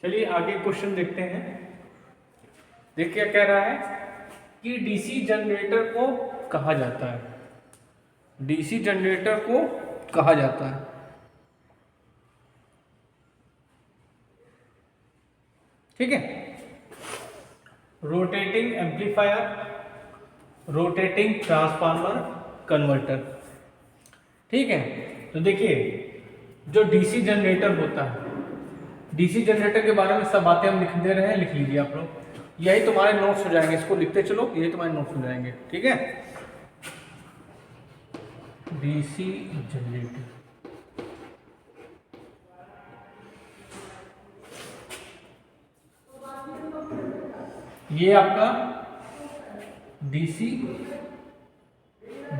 चलिए आगे क्वेश्चन देखते हैं। देखिए क्या कह रहा है कि डीसी जनरेटर को कहा जाता है, डीसी जनरेटर को कहा जाता है। ठीक है, rotating amplifier, rotating transformer, converter. ठीक है, तो देखिए जो डीसी जनरेटर होता है, डीसी जनरेटर के बारे में सब बातें हम लिख दे रहे हैं, लिख लीजिए आप लोग, यही तुम्हारे नोट्स हो जाएंगे, इसको लिखते चलो, यही तुम्हारे नोट्स हो जाएंगे। ठीक है, डीसी जनरेटर, ये आपका डीसी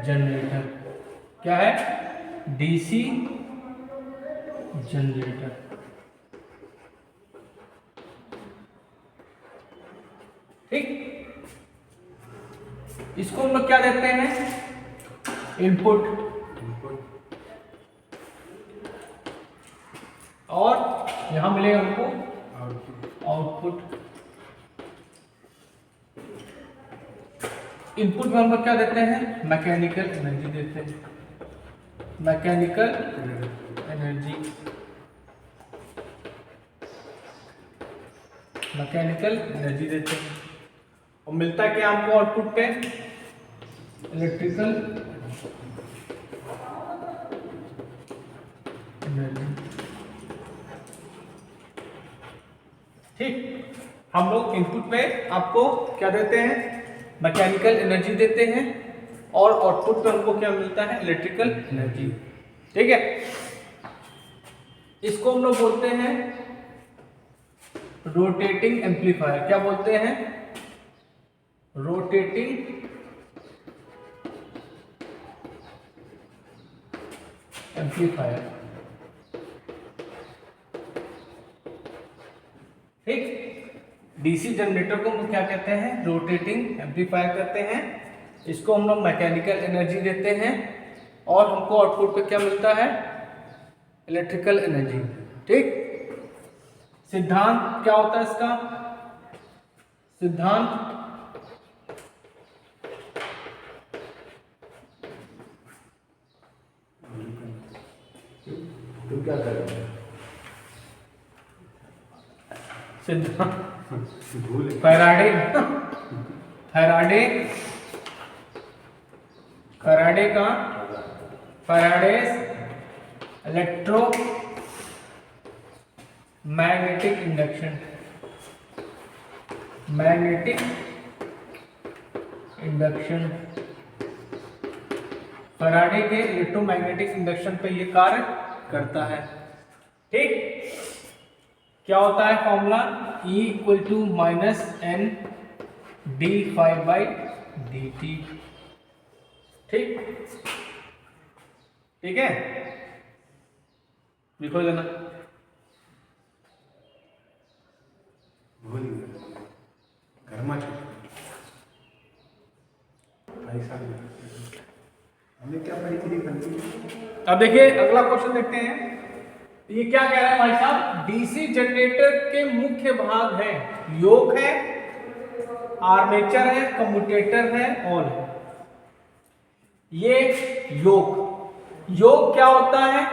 जनरेटर क्या है, डीसी जनरेटर। ठीक, इसको हम लोग क्या देते हैं, इनपुट, और यहां मिलेगा हमको आउटपुट। इनपुट में हम लोग क्या देते हैं, मैकेनिकल एनर्जी देते हैं, मैकेनिकल एनर्जी, मैकेनिकल एनर्जी देते हैं, और मिलता है क्या हमको आउटपुट पे, इलेक्ट्रिकल एनर्जी। ठीक, हम लोग इनपुट पे आपको क्या देते हैं, मैकेनिकल एनर्जी देते हैं, और आउटपुट पे हमको क्या मिलता है, इलेक्ट्रिकल एनर्जी। ठीक है, इसको हम लोग बोलते हैं रोटेटिंग एम्पलीफायर। क्या बोलते हैं, रोटेटिंग एम्पलीफायर। ठीक, डीसी जनरेटर को हम क्या कहते हैं, रोटेटिंग एम्पलीफायर कहते हैं। इसको हम लोग मैकेनिकल एनर्जी देते हैं, और हमको आउटपुट पे क्या मिलता है, इलेक्ट्रिकल एनर्जी। ठीक, सिद्धांत क्या होता है इसका, सिद्धांत तुम क्या कर रहे हो, सिद्धांत फैराडे फैराडे फैराडे का Faraday's electro magnetic induction, magnetic induction, Faraday के इलेक्ट्रोमैग्नेटिक इंडक्शन पे ये कार्य करता है। ठीक, क्या होता है formula, E equal to minus N D phi by D T. ठीक, ठीक है, लिखो देना। भूल गए घर में ऐसा हमने क्या पढ़ी थी। अब देखिए अगला क्वेश्चन देखते हैं। ये क्या कह रहा है भाई साहब, डीसी जनरेटर के मुख्य भाग है, योक है, आर्मेचर है, कम्यूटेटर है, और है। ये योक, योक क्या होता है,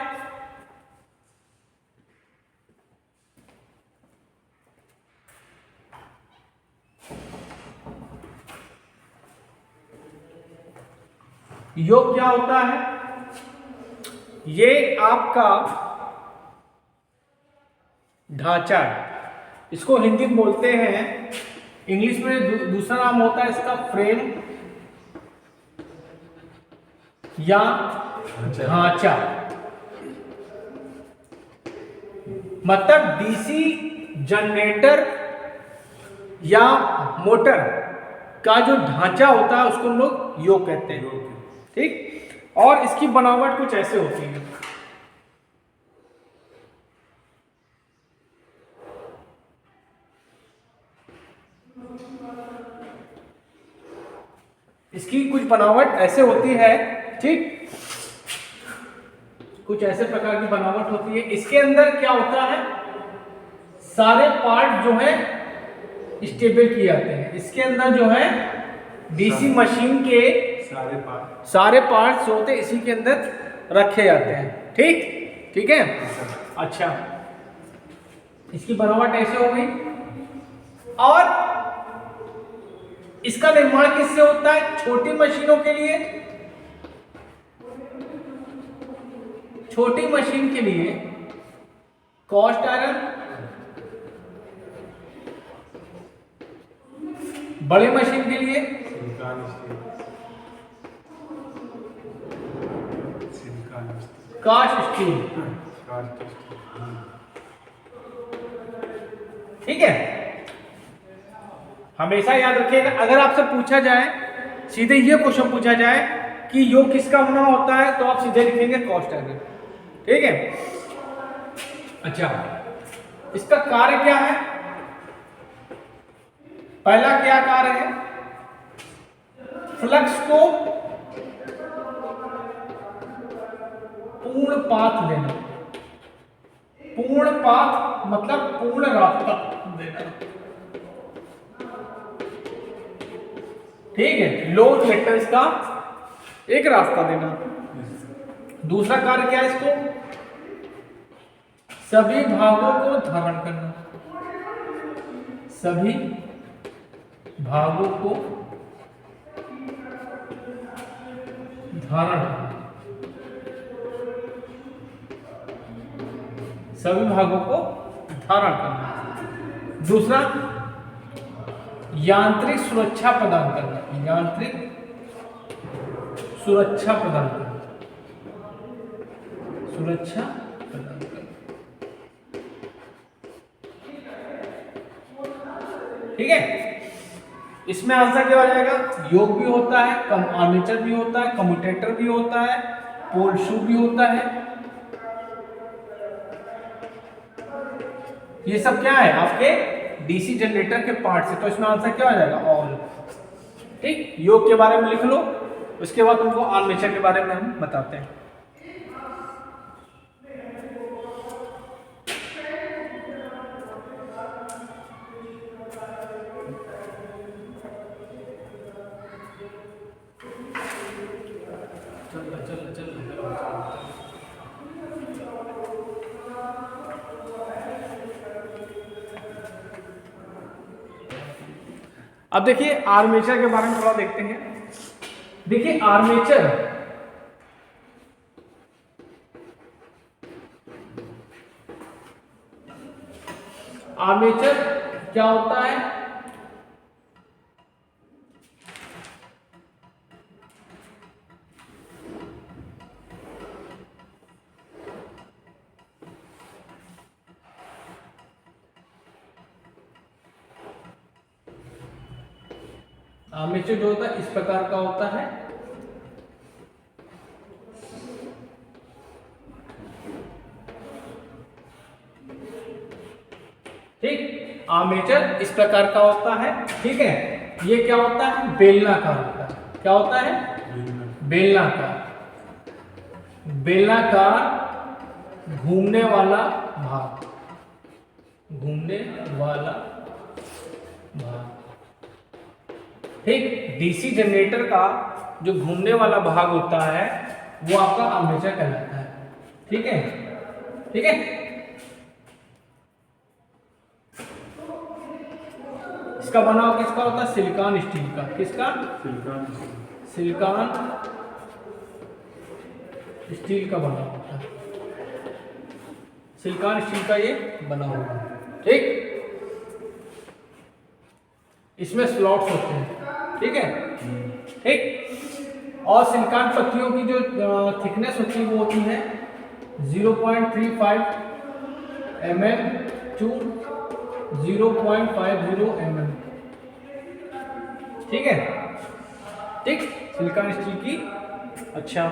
योग क्या होता है, ये आपका ढांचा है, इसको हिंदी में बोलते हैं, इंग्लिश में दूसरा नाम होता है इसका फ्रेम या ढांचा। मतलब डीसी जनरेटर या मोटर का जो ढांचा होता है उसको हम लोग योग कहते हैं। ठीक, और इसकी बनावट कुछ ऐसे होती है, इसकी कुछ बनावट ऐसे होती है। ठीक, कुछ ऐसे प्रकार की बनावट होती है। इसके अंदर क्या होता है, सारे पार्ट जो है स्टेबल किए जाते हैं। इसके अंदर जो है डीसी मशीन के सारे पार्ट्स होते हैं इसी के अंदर रखे जाते हैं। ठीक है। अच्छा, इसकी बनावट ऐसे हो गई। और इसका निर्माण किससे होता है? छोटी मशीनों के लिए, छोटी मशीन के लिए कास्ट आयरन, बड़े मशीन के लिए कास्ट स्टील। ठीक है, हमेशा याद रखिएगा। अगर आपसे पूछा जाए, सीधे ये क्वेश्चन पूछा जाए कि योग किसका बना होता है, तो आप सीधे लिखेंगे कास्ट आयरन। ठीक है। अच्छा, इसका कार्य क्या है? पहला क्या कार्य है? फ्लक्स को पूर्ण पाथ देना। पूर्ण पाथ मतलब पूर्ण रास्ता देना। ठीक है, लो रिएक्टेंस का एक रास्ता देना। दूसरा कार्य क्या है? इसको सभी भागों को धारण करना। सभी भागों को धारण करना। सभी भागों को धारण करना। दूसरा, यांत्रिक सुरक्षा प्रदान करना। यांत्रिक सुरक्षा प्रदान करना। सुरक्षा प्रदान करना। ठीक है। इसमें आंसर क्या हो जाएगा? योग भी होता है, आर्मेचर भी होता है, कम्यूटेटर भी होता है, पोल शू भी होता है। ये सब क्या है? आपके डीसी जनरेटर के पार्ट्स है। तो इसमें आंसर क्या हो जाएगा? ऑल। ठीक, योग के बारे में लिख लो, उसके बाद तुमको आर्मेचर के बारे में हम बताते हैं। अब देखिए आर्मेचर के बारे में थोड़ा देखते हैं। देखिए आर्मेचर क्या होता है? आर्मेचर जो होता है इस प्रकार का होता है। ठीक, आर्मेचर इस प्रकार का होता है। ठीक है, ये क्या होता है? बेलनाकार होता है। क्या होता है? बेलनाकार। बेलनाकार घूमने वाला भाग। घूमने वाला भाग। ठीक, डीसी जनरेटर का जो घूमने वाला भाग होता है वो आपका आर्मेचर कहलाता है। ठीक है। ठीक है, इसका बनाव किसका होता है? सिलिकॉन स्टील का। किसका? सिलिकॉन स्टील का बना होता है। सिलिकॉन स्टील का ये बना होता है। ठीक, इसमें स्लॉट्स होते हैं। ठीक है। ठीक, और सिलिकॉन पत्तियों की जो थिकनेस होती है वो होती है 0.35 mm to 0.50 mm। ठीक है। ठीक, सिलिकॉन स्टील की। अच्छा,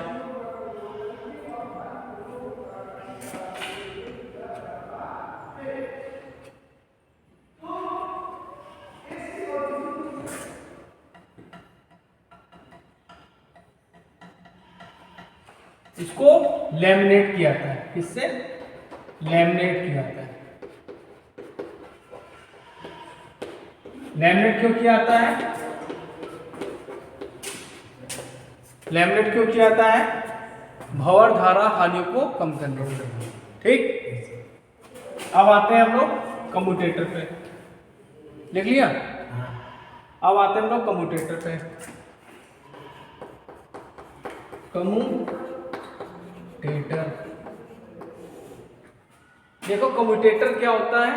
इसको लैमिनेट किया जाता है। किससे? लैमिनेट किया जाता है। लैमिनेट क्यों किया जाता है? लैमिनेट क्यों किया जाता है? भंवर धारा हानियों को कम करने के लिए। ठीक, अब आते हैं हम लोग कम्यूटेटर पे। लिख लिया? अब आते हैं हम लोग कम्यूटेटर पे। कम्यूटेटर, देखो कम्यूटेटर क्या होता है?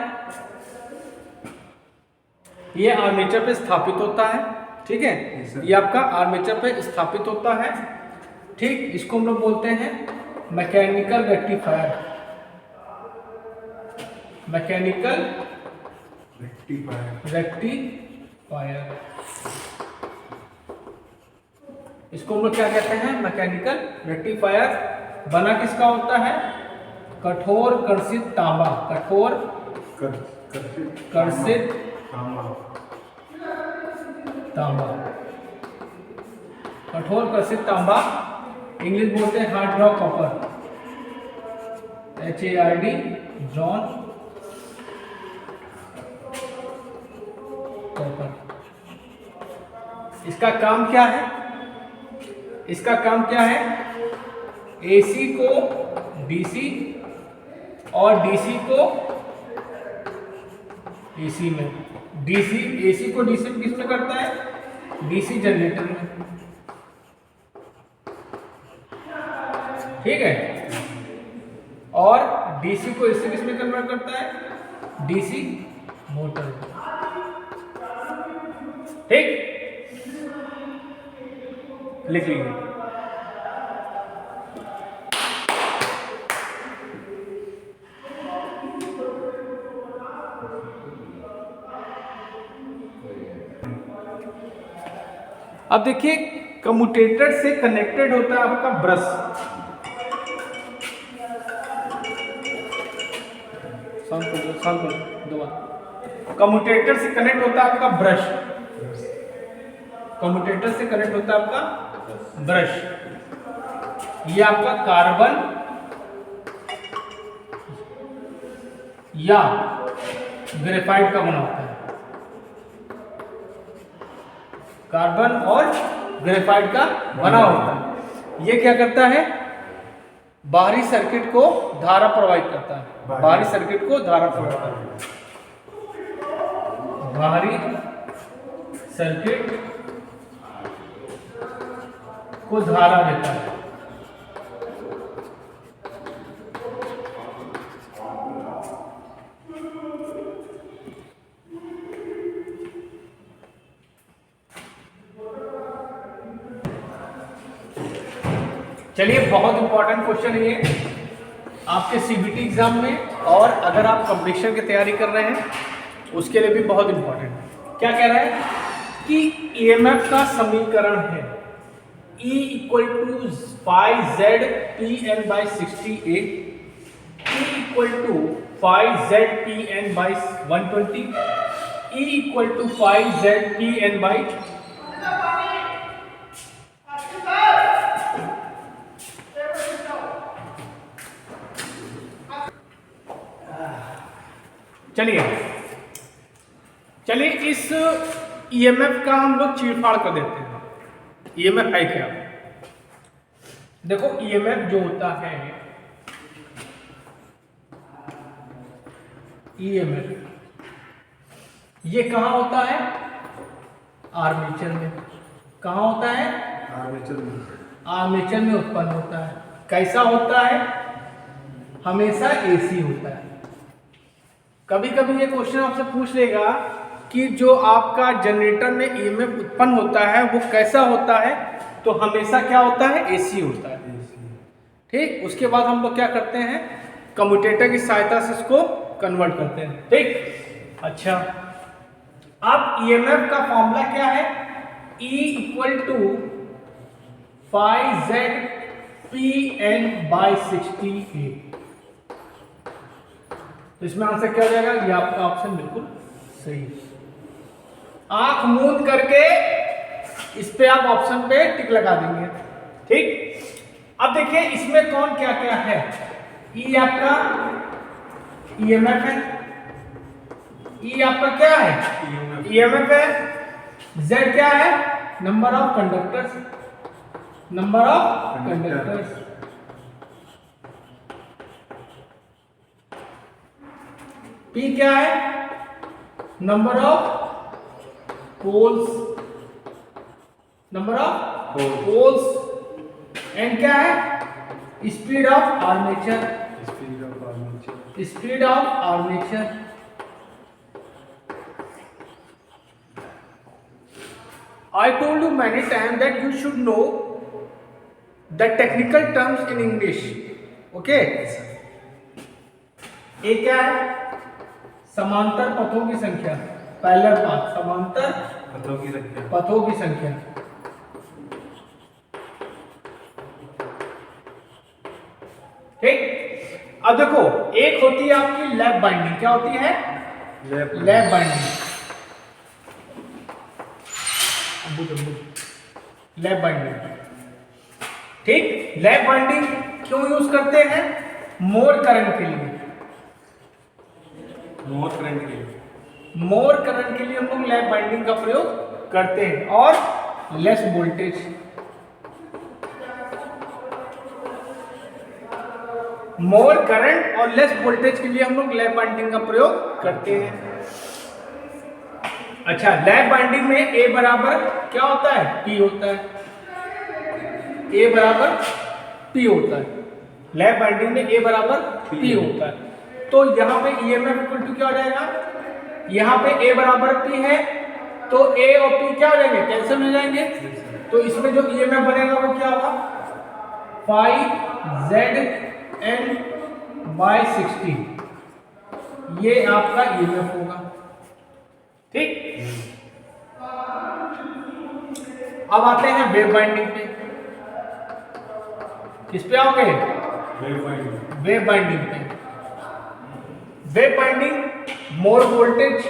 ये आर्मेचर पे स्थापित होता है, ठीक है, ये आपका आर्मेचर पे स्थापित होता है। ठीक, इसको हम लोग बोलते हैं मैकेनिकल रेक्टिफायर। मैकेनिकल रेक्टिफायर, इसको हम लोग क्या कहते हैं? Mechanical rectifier. बना किसका होता है? कठोर कर्षित तांबा। कठोर कर्षित तांबा, कठोर कर्षित तांबा, इंग्लिश बोलते हैं hard rock copper, HARD, John copper. इसका काम क्या है? इसका काम क्या है? AC को DC और DC को AC में, AC को DC में किस में करता है? DC जनरेटर में। ठीक है, और DC को AC किस में कन्वर्ट करता है? DC मोटर में। ठीक, लिख लीजिए। अब देखिए कम्यूटेटर से कनेक्टेड होता है आपका ब्रश। कम्यूटेटर से कनेक्ट होता है आपका ब्रश। कम्यूटेटर से कनेक्ट होता है आपका ब्रश। ये आपका कार्बन या ग्रेफाइट का बना होता है। कार्बन और ग्रेफाइट का बना होता है। ये क्या करता है? बाहरी सर्किट को धारा प्रवाहित करता है। बाहरी सर्किट को धारा प्रवाहित करता है। बाहरी सर्किट को धारा देता है। चलिए, बहुत इंपॉर्टेंट क्वेश्चन है ये आपके CBT एग्जाम में, और अगर आप कंपटीशन की तैयारी कर रहे हैं उसके लिए भी बहुत इंपॉर्टेंट है। क्या कह रहा है कि EMF का समीकरण है E = 5ZPN/60A, E = 5ZPN/120, E = 5ZPN/, चलिए इस EMF का हम लोग चीरफाड़ कर देते हैं। EMF है क्या? देखो EMF जो होता है, EMF ये कहाँ होता है? आर्मेचर में। कहाँ होता है? आर्मेचर में उत्पन्न होता है। कैसा होता है? हमेशा AC होता है। कभी कभी ये क्वेश्चन आपसे पूछ लेगा कि जो आपका जनरेटर में EMF उत्पन्न होता है वो कैसा होता है, तो हमेशा क्या होता है? AC होता है। ठीक, उसके बाद हम लोग क्या करते हैं? कम्यूटेटर की सहायता से इसको कन्वर्ट करते हैं। ठीक, अच्छा, अब EMF का फॉर्मूला क्या है? E = 5ZPN/60A। तो इसमें आंसर क्या हो जाएगा? ये आपका ऑप्शन बिल्कुल सही है। आंख मूंद करके इस पे आप ऑप्शन पे टिक लगा देंगे। ठीक, अब देखिए इसमें कौन क्या क्या है। E आपका EMF है। E आपका क्या है? ईएमएफ है, Z क्या है, number of conductors, number of conductors, P क्या है, number of poles, number of poles, N क्या है, speed of armature, speed of armature, I told you many times that you should know the technical terms in English. Okay? A क्या है, समांतर पथों की संख्या, पैरेलल पाथ, समांतर पथों की संख्या, ठीक। अब देखो, एक होती है आपकी लैप बाइंडिंग, क्या होती है, लैप बाइंडिंग, लैप बाइंडिंग, ठीक। लैप बाइंडिंग क्यों यूज करते हैं, मोर करंट के लिए, मोर करंट के लिए हम लोग लैप बाइंडिंग का प्रयोग करते हैं, और लेस वोल्टेज, मोर करंट और लेस वोल्टेज के लिए हम लोग लैप बाइंडिंग का प्रयोग करते हैं। अच्छा, लैप बाइंडिंग में A बराबर क्या होता है, P होता है, A बराबर P होता है, लैप बाइंडिंग में A बराबर P होता है। तो यहाँ पे EMF इक्वल टू क्या हो जाएगा, यहाँ पे A बराबर P है, तो A और P क्या हो जाएंगे, कैंसिल हो जाएंगे, तो इसमें जो EMF बनेगा वो क्या होगा, 5ZN/60, ये आपका EMF होगा, ठीक। अब आते हैं वेव बाइंडिंग पे, किस पे आओगे, वेव बाइंडिंग पे। वेव बाइंडिंग, मोर वोल्टेज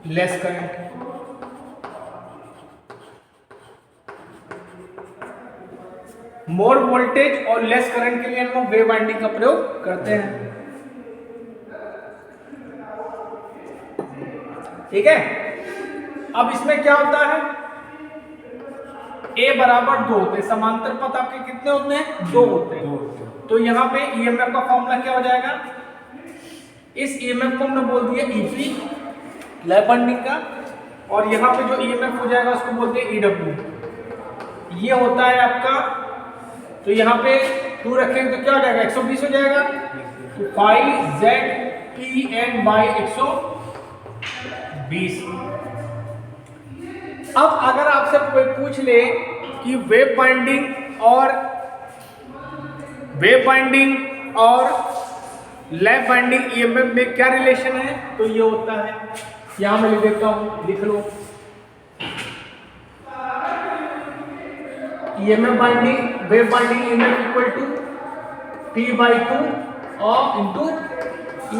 लेस करंट, मोर वोल्टेज और लेस करंट के लिए हम लोग वेव बाइंडिंग का प्रयोग करते हैं, ठीक है। अब इसमें क्या होता है, A बराबर 2 होते हैं, समांतर पथ आपके कितने होते हैं, 2 होते हैं, तो यहाँ पे EMF का फॉर्मूला क्या हो जाएगा, इस EMF को हमने बोल दिया EP लैप बाइंडिंग का, और यहाँ पे जो EMF हो जाएगा उसको बोलते हैं EW, ये होता है आपका, तो यहाँ पे 2 रखेंगे तो क्या हो जाएगा, 120 हो जाएगा, तो 5ZPN/120। अब अगर आपसे कोई पूछ ले कि वेव बाइंडिंग और लैप बाइंडिंग EMF में क्या रिलेशन है, तो ये होता है, यहां मैं लिख देता हूं, लिख लो, EMF winding, wave winding EMF equal to P/2 और इंटू E/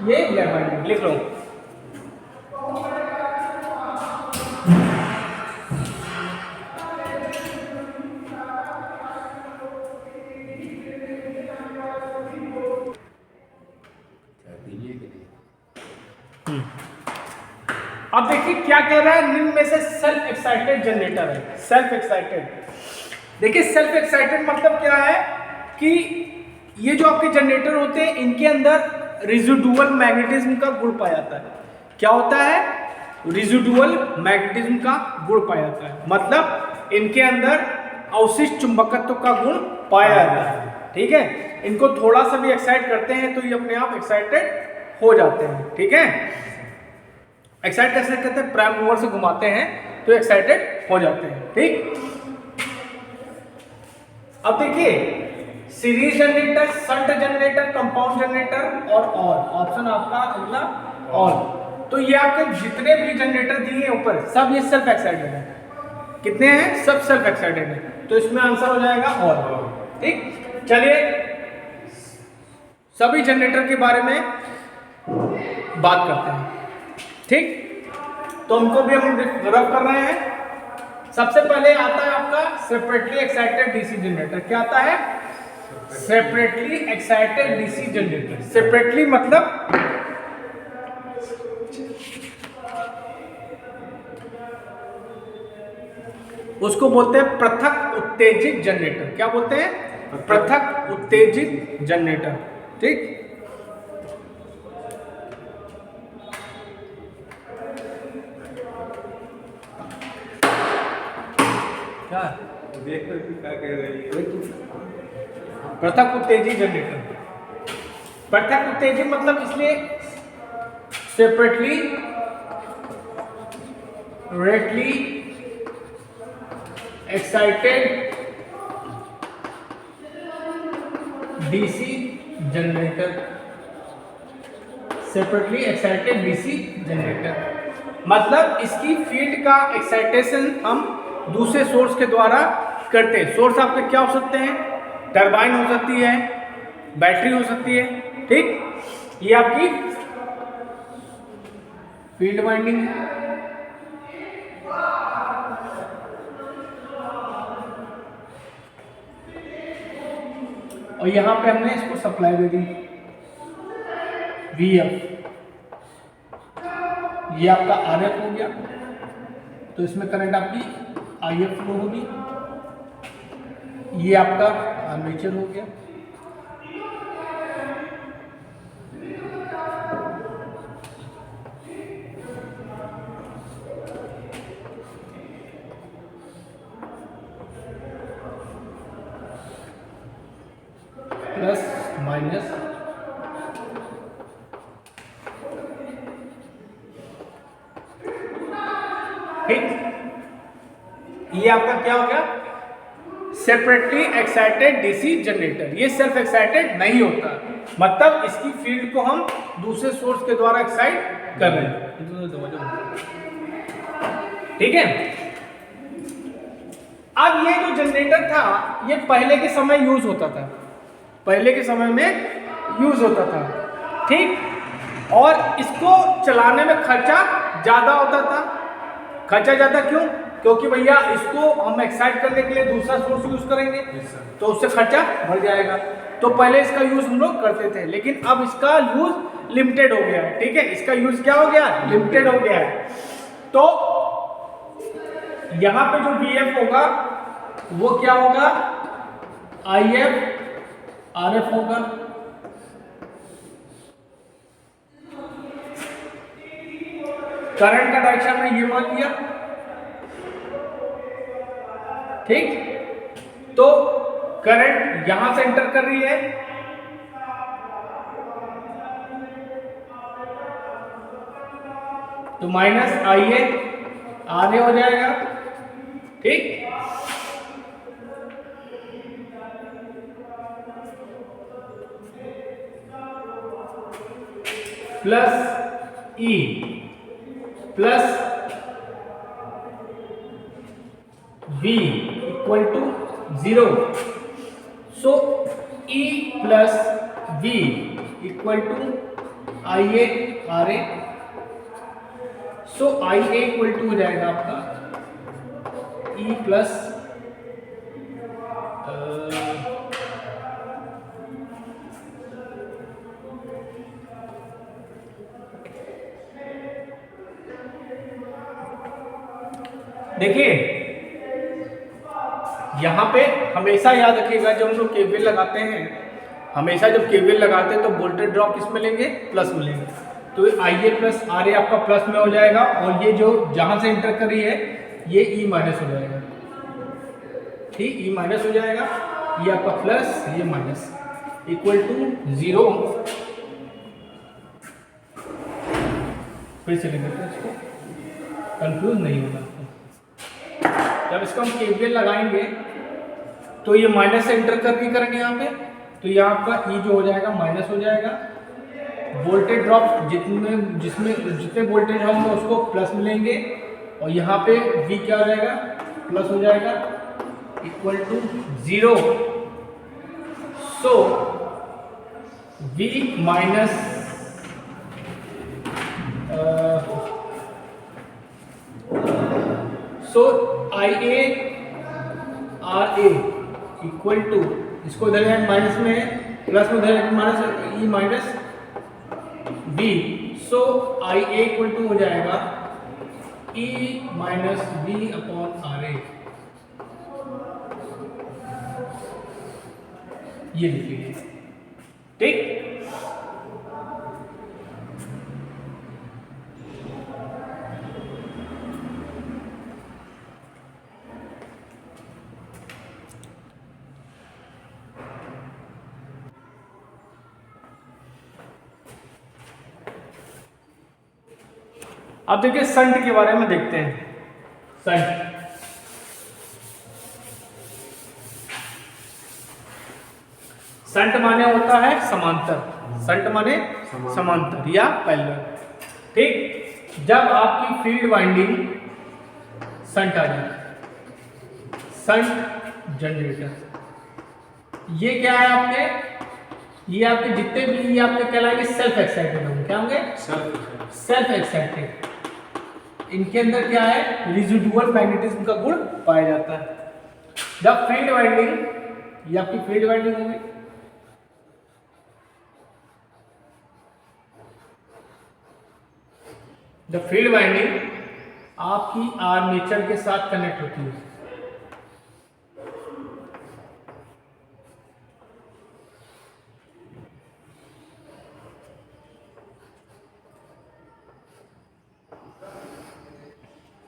ये लैप बाइंडिंग, लिख लो। अब देखिए क्या कह रहा है, निम्न में से सेल्फ एक्साइटेड जनरेटर है, सेल्फ एक्साइटेड। देखिए सेल्फ एक्साइटेड मतलब क्या है कि ये जो आपके जनरेटर होते हैं इनके अंदर रेजिडुअल मैग्नेटिज्म का गुण पाया जाता है। क्या होता है, रेजिडुअल मैग्नेटिज्म का गुण पाया जाता है, मतलब इनके अंदर अवशिष्ट चुंबकत्व का गुण पाया जाता है, ठीक है। इनको थोड़ा सा भी एक्साइट करते हैं तो ये अपने आप एक्साइटेड हो जाते हैं, ठीक है। एक्साइट कैसे करते हैं, प्राइम मूवर से घुमाते हैं तो एक्साइटेड हो जाते हैं, ठीक। अब देखिए series generator, shunt generator, compound generator और ऑप्शन आपका अगला ऑल। तो ये आपके जितने भी जनरेटर दिए हैं ऊपर सब ये सेल्फ एक्साइटेड है। कितने हैं, सब सेल्फ एक्साइटेड है, तो इसमें आंसर हो जाएगा ऑल, ठीक। चलिए सभी जनरेटर के बारे में बात करते हैं, ठीक। तो उनको भी हम रफ कर रहे हैं। सबसे पहले आता है आपका सेपरेटली एक्साइटेड डीसी जनरेटर। क्या आता है, separately excited DC generator. Separately मतलब उसको बोलते हैं पृथक उत्तेजित जनरेटर। क्या बोलते हैं? पृथक उत्तेजित जनरेटर। ठीक, क्या देख रहे थे क्या कह रही है? पृथक उत्तेजित जनरेटर। पृथक उत्तेजित मतलब इसलिए सेपरेटली रेटली excited DC generator. Separately excited DC generator मतलब इसकी फील्ड का एक्साइटेशन हम दूसरे सोर्स के द्वारा करते हैं। सोर्स आपके क्या हो सकते हैं? टरबाइन हो सकती है, बैटरी हो सकती है। ठीक, ये आपकी फील्ड वाइंडिंग है। और यहां पे हमने इसको सप्लाई दे दी VF। ये आपका RF हो गया, तो इसमें करंट आपकी IF फ्लो होगी। ये आपका आर्मेचर हो गया। प्लस माइनस ठीक, ये आपका क्या हो गया? Separately excited DC generator. ये सेल्फ एक्साइटेड नहीं होता, मतलब इसकी फील्ड को हम दूसरे सोर्स के द्वारा एक्साइट कर रहे हैं। ठीक है, अब ये जो जनरेटर था ये पहले के समय यूज होता था, पहले के समय में यूज होता था। ठीक, और इसको चलाने में खर्चा ज्यादा होता था। खर्चा ज्यादा क्यों? क्योंकि भैया इसको हम एक्साइट करने के लिए दूसरा सोर्स यूज करेंगे तो उससे खर्चा बढ़ जाएगा। तो पहले इसका यूज हम लोग करते थे, लेकिन अब इसका यूज लिमिटेड हो गया है। ठीक है, इसका यूज क्या हो गया? लिमिटेड हो गया है। तो यहां पे जो VF होगा वो क्या होगा? IF RF होगा। करंट का डायरेक्शन में ये मान लिया। ठीक, तो करंट यहां से एंटर कर रही है, तो माइनस IA RA हो जाएगा। ठीक, plus E plus V equal to 0। So E plus V equal to IA RA। So IA equal to हो जाएगा आपका E प्लस देखिए यहां पे हमेशा याद रखिएगा, जब हम लोग केवीएल लगाते हैं, हमेशा जब केवीएल लगाते हैं तो वोल्टेज ड्रॉप किस में लेंगे? प्लस में लेंगे। तो IA प्लस RA आपका प्लस में हो जाएगा, और ये जो जहां से एंटर कर रही है ये E माइनस हो जाएगा। ठीक, E माइनस हो जाएगा, ये आपका प्लस, ये माइनस, इक्वल टू 0। फिर से लेंगे, इसको कंफ्यूज नहीं होगा। जब इसको हम केवीएल लगाएंगे तो ये माइनस से एंटर कर रही करंट यहाँ पे, तो यहाँ आपका E जो हो जाएगा माइनस हो जाएगा। वोल्टेज ड्रॉप जितने वोल्टेज होंगे उसको प्लस में लेंगे, और यहाँ पे V क्या हो जाएगा? प्लस हो जाएगा, equal to 0। So V minus so IA RA equal to इसको इधर ले माइनस में है, प्लस में उधर minus E minus B, so I A equal to हो जाएगा E minus B upon R A. ये लिख लीजिए, ठीक। अब देखिए संट के बारे में देखते हैं। संट संट माने होता है समांतर, संट माने समांतर या पैरेलल, ठीक। जब आपकी फील्ड वाइंडिंग संट आ जाए, संट जनरेटर, ये क्या है आपके, ये आपके जितने भी ये आपके कहलाएंगे सेल्फ एक्साइटेड होंगे, क्या होंगे, सेल्फ एक्साइटेड। इनके अंदर क्या है, रेजिडुअल मैग्नेटिज्म का गुण पाया जाता है। जब फील्ड वाइंडिंग, ये आपकी फील्ड वाइंडिंग होगी, जब फील्ड वाइंडिंग आपकी आर्मेचर के साथ कनेक्ट होती है,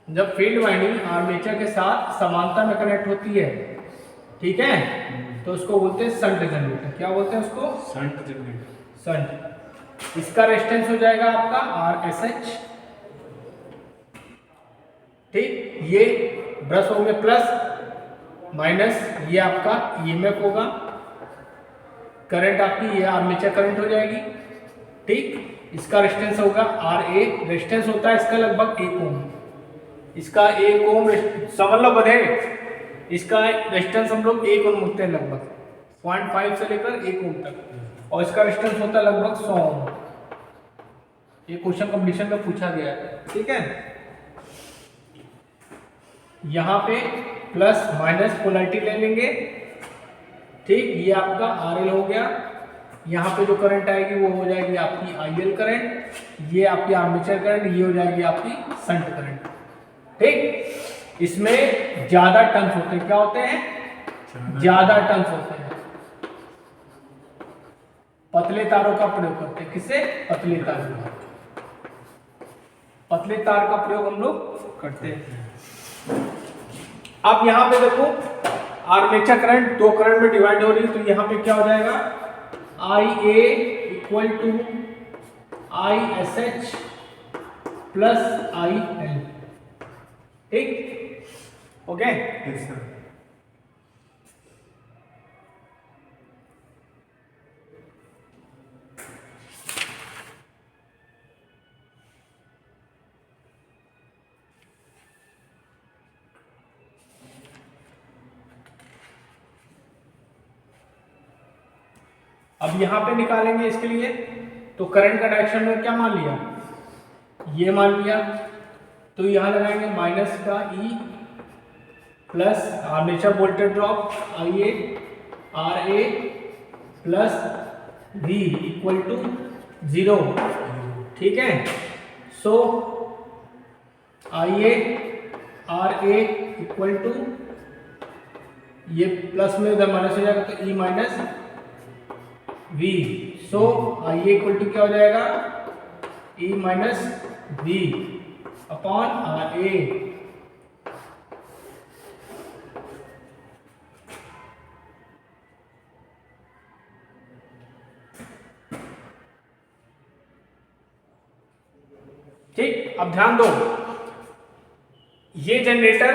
जब फील्ड वाइंडिंग आर्मेचर के साथ समांतर में कनेक्ट होती है, ठीक है, तो उसको बोलते हैं शंट जनरेटर। क्या बोलते हैं उसको, शंट जनरेटर। शंट। इसका रेजिस्टेंस हो जाएगा आपका आर एस एच, ठीक। ये ब्रश होंगे प्लस माइनस, ये आपका ईएमएफ होगा, करंट आपकी ये आर्मेचर करंट हो जाएगी, ठीक। इसका रेजिस्टेंस होगा आर ए, रेजिस्टेंस होता है इसका लगभग 1 ओम, इसका 1 ओम समझ लो बधे, इसका रेजिस्टेंस हम लोग 1 ओम होते हैं लगभग 0.5 से लेकर 1 ओम तक, और इसका रेजिस्टेंस होता है लगभग 100 ओम। ये क्वेश्चन कंपटीशन में पूछा गया है, ठीक है। यहाँ पे प्लस माइनस पोलैरिटी ले लेंगे, ठीक। ये आपका आर एल हो गया, यहाँ पे जो करंट आएगी वो हो जाएगी आपकी आई एल करंट, ये आपकी आर्मेचर करंट, ये हो जाएगी आपकी शंट करंट, ठीक। इसमें ज्यादा टर्न्स होते हैं, क्या होते हैं, ज्यादा टर्न्स होते हैं। पतले तारों का प्रयोग करते हैं, किससे, पतले तारों का, पतले तार का प्रयोग हम लोग करते हैं। अब यहां पे देखो आर्मेचर करंट 2 करंट में डिवाइड हो रही है, तो यहां पे क्या हो जाएगा, I A equal to I S H plus I L, ठीक, ओके। अब यहां पे निकालेंगे इसके लिए, तो करंट का डायरेक्शन में क्या मान लिया, ये मान लिया, तो यहां लगाएंगे माइनस का E plus armature voltage drop I A R A plus V equal to 0, ठीक है। So I A R A equal to, ये प्लस में इधर माइनस हो जाएगा, तो E minus V, so I A equal to क्या हो जाएगा, E minus V upon R A. ठीक, अब ध्यान दो, ये जनरेटर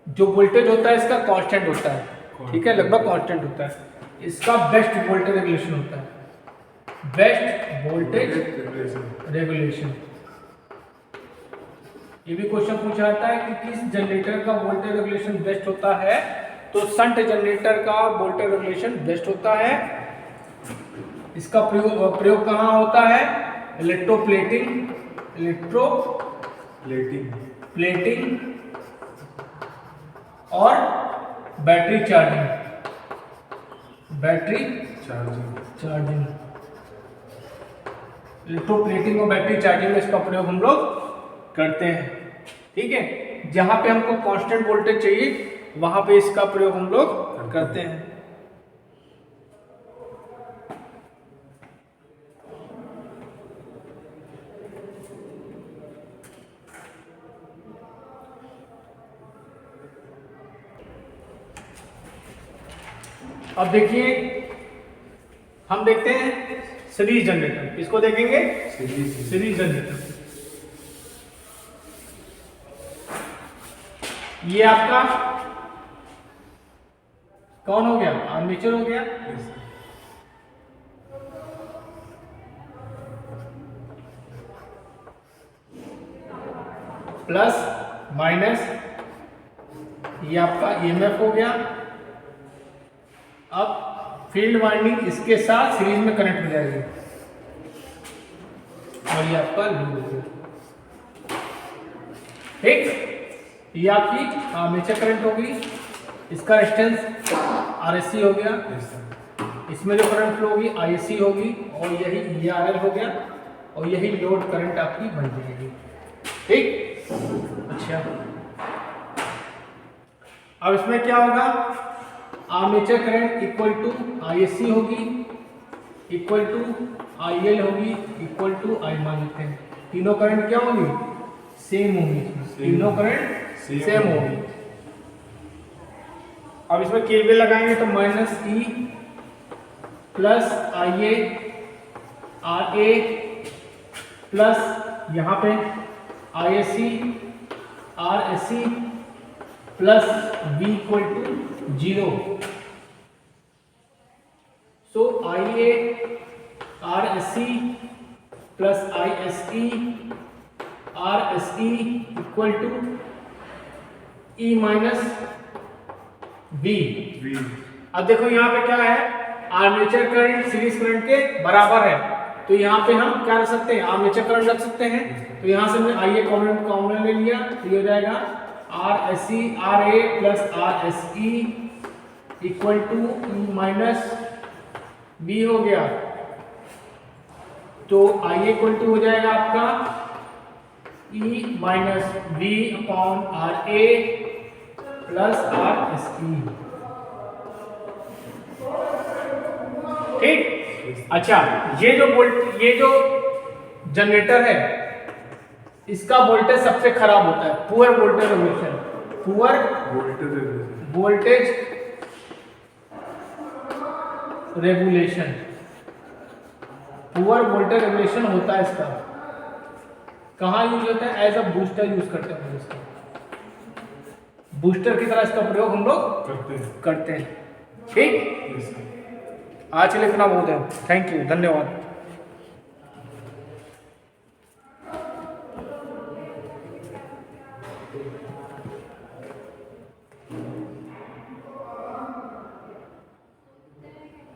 जो वोल्टेज होता है इसका कांस्टेंट होता है, ठीक है, लगभग कांस्टेंट होता है, इसका बेस्ट वोल्टेज रेगुलेशन होता है, बेस्ट वोल्टेज रेगुलेशन। ये भी क्वेश्चन पूछा जाता है कि किस जनरेटर का वोल्टेज रेगुलेशन बेस्ट होता है, तो शंट जनरेटर का वोल्टेज रेगुलेशन बेस्ट होता है। इसका प्रयोग कहाँ होता है, इलेक्ट्रोप्लेटिंग और battery charging, battery charging, electroplating और बैटरी चार्जिंग में इसका प्रयोग हम लोग करते हैं। ठीक है, जहां पे हमको कांस्टेंट वोल्टेज चाहिए वहां पे इसका प्रयोग हम लोग करते हैं। अब देखिए हम देखते हैं सीरीज जनरेटर, इसको देखेंगे सीरीज जनरेटर। ये आपका कौन हो गया, आर्मेचर हो गया। प्लस माइनस ये आपका ईएमएफ हो गया। अब फील्ड वाइंडिंग इसके साथ सीरीज में कनेक्ट हो जाएगी और ये आपका लूप हो गया। ठीक, ये आपकी आर्मेचर करंट होगी, इसका रेजिस्टेंस आरएससी हो गया, इसमें जो करंट फ्लो होगी आईएससी होगी और यही ईआरएल हो गया और यही लोड करंट आपकी बन जाएगी। ठीक, अच्छा अब इसमें क्या होगा, armature current equal to ISC होगी, इक्वल टू आईएल होगी, इक्वल टू आई मान लेते हैं। तीनों करंट क्या होगी, सेम होगी, तीनों करंट सेम होगी। अब इसमें केवीएल लगाएंगे तो minus E plus I A R A plus यहाँ पे I S C R S C plus V equal to 0। So I A R S C plus I S E R S E equal to E minus V। अब देखो यहाँ पे क्या है, armature current series current के बराबर है, तो यहाँ पे हम क्या रख सकते हैं, आर्मेचर करंट रख सकते हैं। तो यहाँ से हमने आई ए कॉमन ले लिया, तो ये हो जाएगा R S C R A plus R S E equal to E minus B हो गया। तो आई इक्वल टू हो जाएगा आपका E minus B upon R A plus R S E. ठीक, अच्छा ये जो जनरेटर है इसका वोल्टेज सबसे खराब होता है, poor voltage regulation, poor voltage regulation, poor voltage regulation होता है इसका। कहाँ यूज होता है, एज अ बूस्टर यूज करते हैं, इसका बूस्टर की तरह इसका प्रयोग हम लोग करते हैं। ठीक, आज के लिए इतना बहुत है, थैंक यू, धन्यवाद।